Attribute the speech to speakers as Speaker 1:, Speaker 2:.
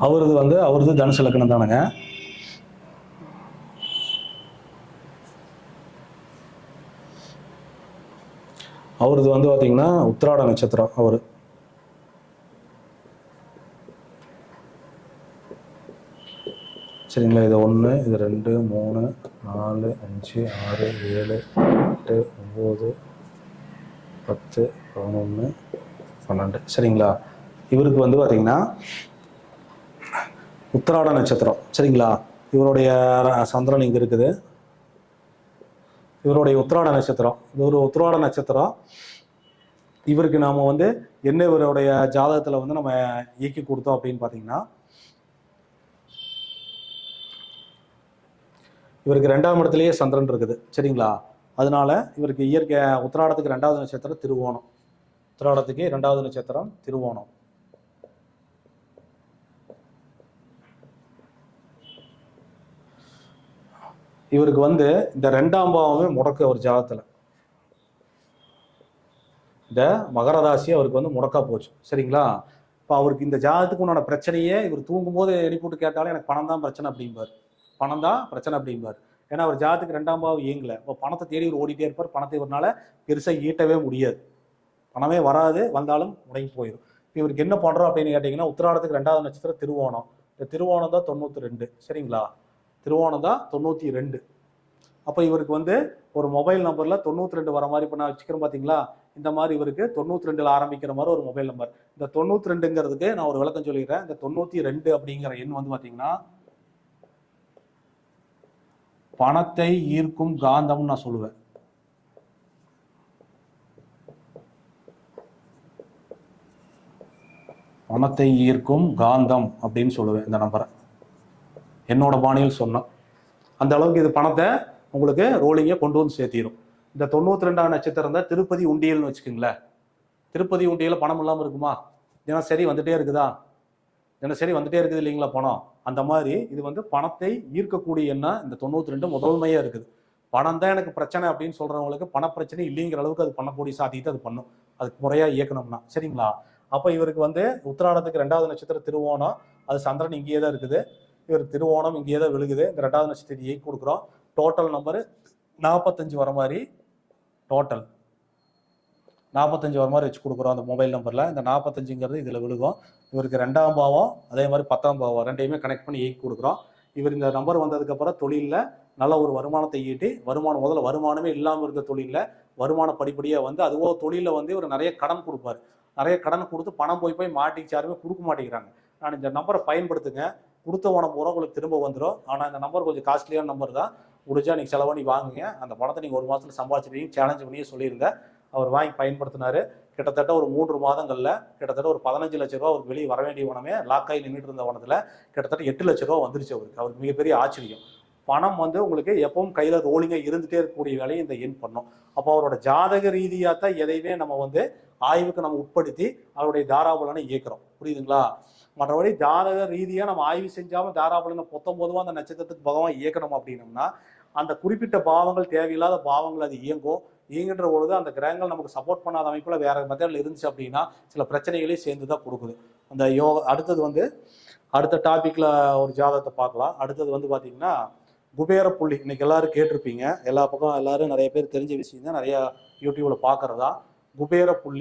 Speaker 1: அவரது தனுசு லக்னம் தானுங்க. அவரது பார்த்தீங்கன்னா உத்திராட நட்சத்திரம். அவரு சரிங்களா. இது 1, இது 2, 3, 4, 5, 6, 7, 8, 9, 10, 11, 12 சரிங்களா. இவருக்கு பார்த்தீங்கன்னா உத்திராட நட்சத்திரம் சரிங்களா. இவருடைய சந்திரன் இங்கே இருக்குது. இவருடைய உத்திராட நட்சத்திரம், இது ஒரு உத்திராட நட்சத்திரம். இவருக்கு நாம் என்ன இவருடைய ஜாதகத்தில் நம்ம இயக்கி கொடுத்தோம் அப்படின்னு பார்த்தீங்கன்னா, இவருக்கு 2ஆம் இடத்துலயே சந்திரன் இருக்குது சரிங்களா. அதனால இவருக்கு இயற்கை உத்திராடத்துக்கு 2வது நட்சத்திரம் திருவோணம். உத்திராடத்துக்கு 2வது நட்சத்திரம் திருவோணம். இவருக்கு இந்த 2ஆம் பாவமே முடக்கு ஒரு ஜாதகத்துல. இந்த மகர ராசி அவருக்கு முடக்கா போச்சு சரிங்களா. இப்போ அவருக்கு இந்த ஜாதகத்துக்கு உண்டான பிரச்சனையே, இவர் தூங்கும்போது எழுப்பிட்டு கேட்டாலும் எனக்கு பணம் தான் பிரச்சனை அப்படிம்பார். பணம் தான் பிரச்சனை அப்படிம்பார். ஏன்னா அவர் ஜாதத்துக்கு 2ஆம் பாவம் இயங்கல. இப்போ பணத்தை தேடி இவர் ஓடிட்டே இருப்பார். பணத்தை இவரால் பெருசாக ஈட்டவே முடியாது. பணமே வராது, வந்தாலும் முடங்கி போயிடும். இப்போ இவருக்கு என்ன பண்ணுறோம் அப்படின்னு கேட்டிங்கன்னா, உத்திராடத்துக்கு 2வது நட்சத்திரம் திருவோணம். இந்த திருவோணம் தான் 92 சரிங்களா. திருவோணம் தான் 92. அப்போ இவருக்கு ஒரு மொபைல் நம்பரில் 92 வர மாதிரி இப்போ நான் வச்சுக்கிறேன் பார்த்தீங்களா. இந்த மாதிரி இவருக்கு 92ல் ஆரம்பிக்கிற மாதிரி ஒரு மொபைல் நம்பர். இந்த 92ங்கிறதுக்கு நான் ஒரு விளக்கம் சொல்லிடுறேன். இந்த 92 அப்படிங்கிற எண் பார்த்தீங்கன்னா பணத்தை ஈர்க்கும் காந்தம் நான் சொல்லுவேன். பணத்தை ஈர்க்கும் காந்தம் அப்படின்னு சொல்லுவேன் இந்த நம்பரை, என்னோட பாணியில் சொன்னேன். அந்த அளவுக்கு இது பணத்தை உங்களுக்கு ரோலிங்கை கொண்டு சேர்த்திடும். இந்த 92ஆம் நட்சத்திரம் தான் திருப்பதி உண்டியல்னு வச்சுக்கோங்களேன். திருப்பதி உண்டியல பணம் இல்லாமல் இருக்குமா? தினசரி வந்துட்டே இருக்குதா? தினசரி வந்துட்டே இருக்குது இல்லைங்களா பணம். அந்த மாதிரி இது பணத்தை ஈர்க்கக்கூடிய எண்ணம் இந்த 92 முதன்மையாக இருக்குது. பணம் தான் எனக்கு பிரச்சனை அப்படின்னு சொல்றவங்களுக்கு பண பிரச்சனை இல்லைங்கிற அளவுக்கு அது பண்ணக்கூடிய சாத்தியத்தை அது பண்ணும், அதுக்கு முறையாக இயக்கணும்னா சரிங்களா. அப்போ இவருக்கு உத்திராடத்துக்கு 2வது நட்சத்திரம் திருவோணம், அது சந்திரன் இங்கேயே தான் இருக்குது. இவர் திருவோணம் இங்கேயே தான் விழுகுது. இந்த 2வது நட்சத்திரத்தை இயக்கி கொடுக்குறோம். டோட்டல் நம்பரு 45 வர மாதிரி, டோட்டல் 45 வர மாதிரி வச்சு கொடுக்குறோம் அந்த மொபைல் நம்பரில். இந்த 45ங்கிறது இதில் விழுகும். இவருக்கு 2ஆம் பாவம் அதே மாதிரி 10ஆம் பாவம் ரெண்டையுமே கனெக்ட் பண்ணி இயக்கி கொடுக்குறோம். இவர் இந்த நம்பர் வந்ததுக்கப்புறம் தொழிலில் நல்ல ஒரு வருமானத்தை ஈட்டி, முதல்ல வருமானமே இல்லாமல் இருக்க தொழிலில் வருமானம் படிப்படியாக அதுவோ தொழிலில் இவர் நிறைய கடன் கொடுப்பார். நிறைய கடன் கொடுத்து பணம் போய் மாட்டிச்சு, யாருமே கொடுக்க மாட்டேங்கிறாங்க. நான் இந்த நம்பரை பயன்படுத்துங்க, கொடுத்த பணம் பூரா உங்களுக்கு திரும்ப வந்துடும். ஆனால் இந்த நம்பர் கொஞ்சம் காஸ்ட்லியான நம்பர் தான். முடிஞ்சா நீங்கள் செலவு பண்ணி வாங்குங்க. அந்த பணத்தை நீங்கள் 1 மாதத்தில் சம்பாதிச்சிருக்கீங்க, சேலஞ்ச் பண்ணியே சொல்லிடுங்க. அவர் வாங்கி பயன்படுத்தினார். கிட்டத்தட்ட ஒரு 3 மாதங்களில் கிட்டத்தட்ட ஒரு 15 லட்ச ரூபா அவருக்கு வெளியே வர வேண்டிய பணமே லாக்காகி நின்றுட்டு இருந்த பணத்தில் கிட்டத்தட்ட 8 லட்ச ரூபா வந்துருச்சு அவருக்கு. அவருக்கு மிகப்பெரிய ஆச்சரியம். பணம் உங்களுக்கு எப்பவும் கையில் ரோலிங்காக இருந்துகிட்டே இருக்கக்கூடிய வேலையை இந்த எண் பண்ணோம். அப்போ அவரோட ஜாதக ரீதியாக தான் எதையுமே நம்ம ஆய்வுக்கு நம்ம உட்படுத்தி அவருடைய தாராபலனை இயக்கிறோம். புரியுதுங்களா. மற்றபடி ஜாதக ரீதியாக நம்ம ஆய்வு செஞ்சாலும் தாராபலனை 19 அந்த நட்சத்திரத்துக்கு பகவான் இயக்கணும் அப்படின்னம்னா, அந்த குறிப்பிட்ட பாவங்கள் தேவையில்லாத பாவங்கள் அது இயங்குகின்ற பொழுது அந்த கிரகங்கள் நமக்கு சப்போர்ட் பண்ணாத அமைப்புல வேற மெத்தடில் இருந்துச்சு அப்படின்னா சில பிரச்சனைகளையும் சேர்ந்து தான் கொடுக்குது அந்த யோகா. அடுத்தது அடுத்த டாபிக்ல ஒரு ஜாதகத்தை பார்க்கலாம். அடுத்தது பார்த்தீங்கன்னா குபேர புள்ளி. இன்னைக்கு எல்லாரும் கேட்டிருப்பீங்க, எல்லா பக்கம் எல்லாரும் நிறைய பேர் தெரிஞ்ச விஷயம் தான், நிறைய யூடியூப்ல பார்க்கறதா குபேர புள்ளி.